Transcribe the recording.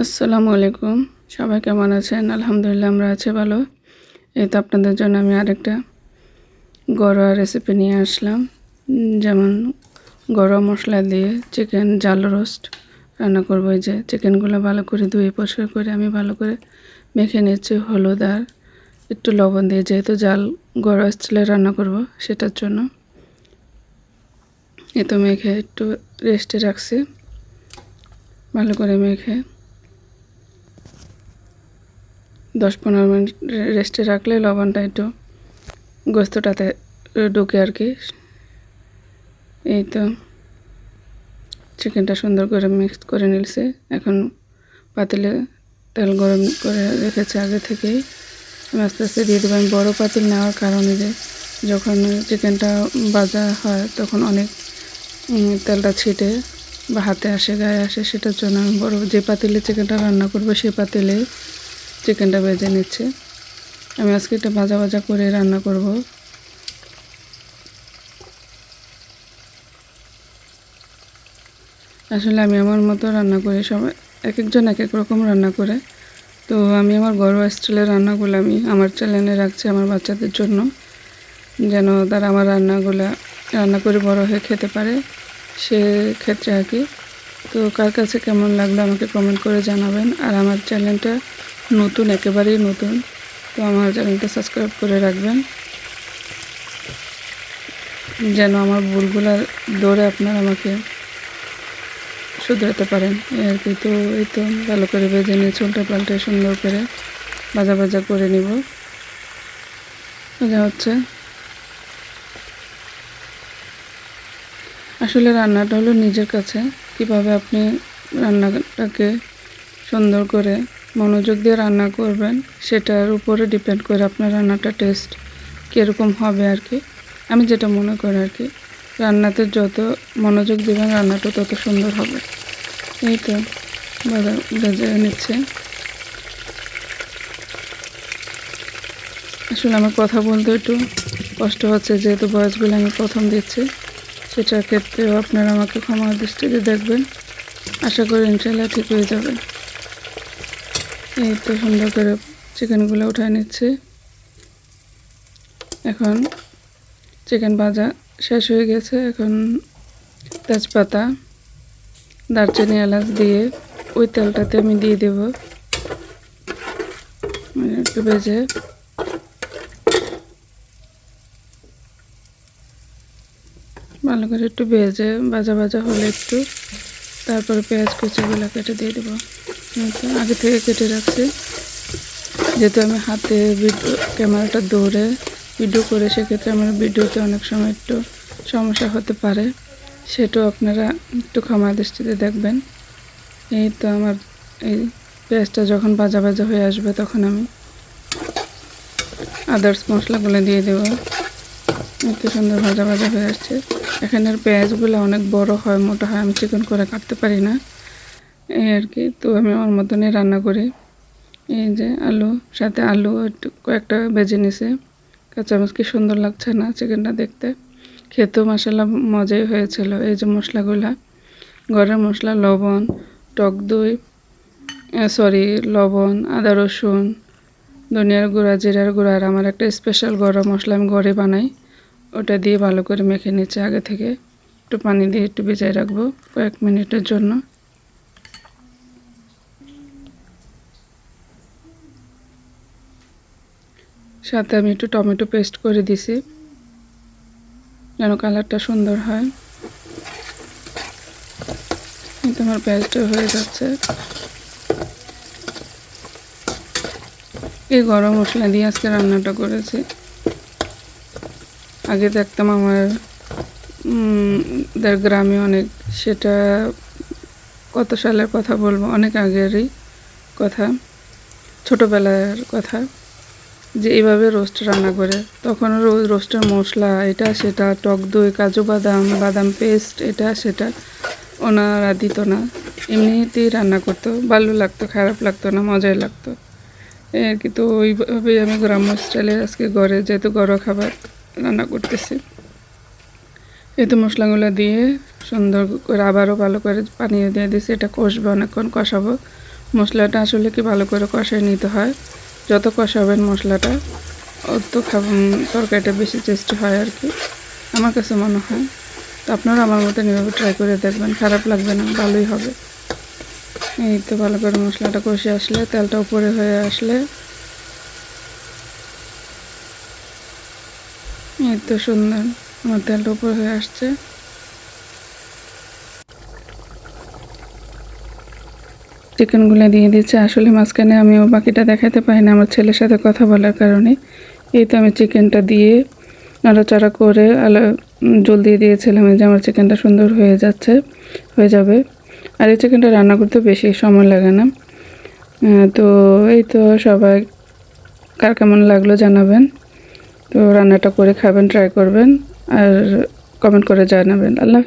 আসসালামু আলাইকুম। সবাই কেমন আছেন? আলহামদুলিল্লাহ আমরা আছি ভালো। এই তো আপনাদের জন্য আমি আরেকটা ঘরোয়া রেসিপি নিয়ে আসলাম। যেমন ঘরোয়া মশলা দিয়ে চিকেন জাল রোস্ট রান্না করব। এই যে চিকেনগুলো ভালো করে ধুয়ে পরিষ্কার করে আমি ভালো করে মেখে নিচ্ছি হলুদ আর একটু লবণ দিয়ে, যেহেতু জাল ঘরোয়া স্টাইলে রান্না করব সেটার জন্য। এই তো মেখে একটু রেস্টে রাখছি। ভালো করে মেখে 10-15 মিনিট রেস্টে রাখলে লবণটা একটু গোস্তটাতে ঢুকে আর কি। এই তো চিকেনটা সুন্দর করে মিক্স করে নিয়েছি। এখন পাতিলে তেল গরম করে রেখেছি আগে থেকেই। আমি আস্তে আস্তে দিয়ে দেবো। আমি বড়ো পাতিল নেওয়ার কারণে যে যখন চিকেনটা ভাজা হয় তখন অনেক তেলটা ছিটে বা হাতে আসে, গায়ে আসে, সেটার জন্য আমি বড়ো যে পাতিলে চিকেনটা রান্না করবো সেই পাতিলে চিকেনটা ভেজে নিচ্ছি। আমি আজকে এটা ভাজা ভাজা করে রান্না করব। আসলে আমি আমার মতো রান্না করি, সবাই এক একজন এক এক রকম রান্না করে। তো আমি আমার ঘরোয়া স্টাইলের রান্নাগুলো আমি আমার চ্যানেলে রাখছি আমার বাচ্চাদের জন্য, যেন তারা আমার রান্নাগুলো রান্না করে বড় হয়ে খেতে পারে, সেক্ষেত্রে আর কি। তো কার কাছে কেমন লাগলো আমাকে কমেন্ট করে জানাবেন। আর আমার চ্যানেলটা নতুন, একেবারেই নতুন, তো আমার চ্যানেলটা সাবস্ক্রাইব করে রাখবেন যেন আমার ভুলগুলো ধরে আপনারা আমাকে শুধরাতে পারেন আর কি। তো এই তো ভালো করে ভেজে নিয়ে উল্টে পাল্টে সুন্দর করে ভাজা ভাজা করে নিব। ভাজা হচ্ছে। আসলে রান্নাটা হলো নিজের কাছে, কিভাবে আপনি রান্নাটাকে সুন্দর করে মনোযোগ দিয়ে রান্না করবেন সেটার উপরে ডিপেন্ড করে আপনার রান্নাটা টেস্ট কীরকম হবে আর কি। আমি যেটা মনে করি আর কি, রান্নাতে যত মনোযোগ দেবেন রান্নাটা তত সুন্দর হবে। এই তো ভেজে নিচ্ছে। আসলে আমার কথা বলতে একটু কষ্ট হচ্ছে, যেহেতু ভয়েসগুলো আমি প্রথম দিচ্ছি, সেটার ক্ষেত্রেও আপনারা আমাকে ক্ষমা দৃষ্টিতে দেখবেন। আশা করি ইনশাল্লাহ ঠিক হয়ে যাবে। এই তো সুন্দর করে চিকেনগুলো উঠায় নিচ্ছি। এখন চিকেন ভাজা শেষ হয়ে গেছে। এখন তেজপাতা, দারচিনি, এলাচ দিয়ে ওই তেলটাতে আমি দিয়ে দেব। একটু ভেজে ভালো করে একটু ভেজে ভাজা ভাজা হলে একটু তারপরে পেঁয়াজ কুচিগুলো কেটে দিয়ে দেবো। আগে থেকে কেটে রাখছি, যেহেতু আমি হাতে ক্যামেরাটা ধরে ভিডিও করে, সেক্ষেত্রে আমার ভিডিওতে অনেক সময় একটু সমস্যা হতে পারে, সেটাও আপনারা একটু ক্ষমা দৃষ্টিতে দেখবেন। এই তো আমার এই পেঁয়াজটা যখন ভাজা ভাজা হয়ে আসবে তখন আমি আদার্স মশলাগুলো দিয়ে দেবো। একটু সুন্দর ভাজা ভাজা হয়ে আসছে। এখানের পেঁয়াজগুলো অনেক বড় হয়, মোটা হয়, আমি চিকন করে কাটতে পারি না এই আর কি। তো আমি আমার মতনই রান্না করি। এই যে সাথে আলু একটু কয়েকটা ভেজে নিছে। কাঁচামরিচ কি সুন্দর লাগছে না চিকেনটা দেখতে, খেতেও মাসাল্লাহ মজাই হয়েছিল। এই যে মশলাগুলা, ঘরের মশলা, লবণ, টক দই, লবণ, আদা রসুন, ধনিয়ার গুঁড়া, জিরার গুঁড়া, আর আমার একটা স্পেশাল গরম মশলা আমি ঘরে বানাই, ওটা দিয়ে ভালো করে মেখে নিচ্ছে আগে থেকে। একটু পানি দিয়ে একটু ভিজাই রাখবো কয়েক মিনিটের জন্য। সাথে আমি একটু টমেটো পেস্ট করে দিছি যেন কালারটা সুন্দর হয়। কিন্তু আমার পেস্টটা হয়ে যাচ্ছে। এই গরম মশলা দিয়ে আজকে রান্নাটা করেছি। আগে দেখতাম আমার গ্রামে অনেক, সেটা কত সালের কথা বলবো, অনেক আগেরই কথা, ছোটোবেলার কথা, যে এইভাবে রোস্ট রান্না করে। তখন রোস্টের মশলা এটা সেটা, টক দই, কাজু বাদাম, বাদাম পেস্ট, এটা সেটা ওনারা দিত না, এমনিতেই রান্না করতো, ভালো লাগতো, খারাপ লাগতো না, মজাই লাগতো এই আর কি। তো ওইভাবেই আমি গ্রাম্য স্টাইলে আজকে ঘরে, যেহেতু ঘরোয়া খাবার রান্না করতেছি। এই তো মশলাগুলো দিয়ে সুন্দর করে আবারও ভালো করে পানি দিয়ে দিয়েছি। এটা কষবো, অনেকক্ষণ কষাবো, মশলাটা আসলে কি ভালো করে কষায় নিতে হয়। যত কষাবেন মশলাটা অত তরকারিটা বেশি টেস্টি হয় আর কি, আমার কাছে মনে হয়। তো আপনারা আমার মতন এভাবে ট্রাই করে দেখবেন, খারাপ লাগবে না, ভালোই হবে। এই তো ভালো করে মশলাটা কষে আসলে, তেলটা উপরে হয়ে আসলে, এই তো সুন্দর আমার তেলটা উপরে হয়ে আসছে। চিকেনগুলো দিয়ে দিচ্ছে। আসলে মাঝখানে আমিও বাকিটা দেখাতে পারি না আমার ছেলের সাথে কথা বলার কারণে। এই তো আমি চিকেনটা দিয়ে নাড়াচাড়া করে জল দিয়ে দিয়েছিলাম, যে আমার চিকেনটা সুন্দর হয়ে যাবে। আর এই চিকেনটা রান্না করতে বেশি সময় লাগে না। তো এই তো সবাই কার কেমন লাগলো জানাবেন। তো রান্নাটা করে খাবেন, ট্রাই করবেন আর কমেন্ট করে জানাবেন। আল্লাহ।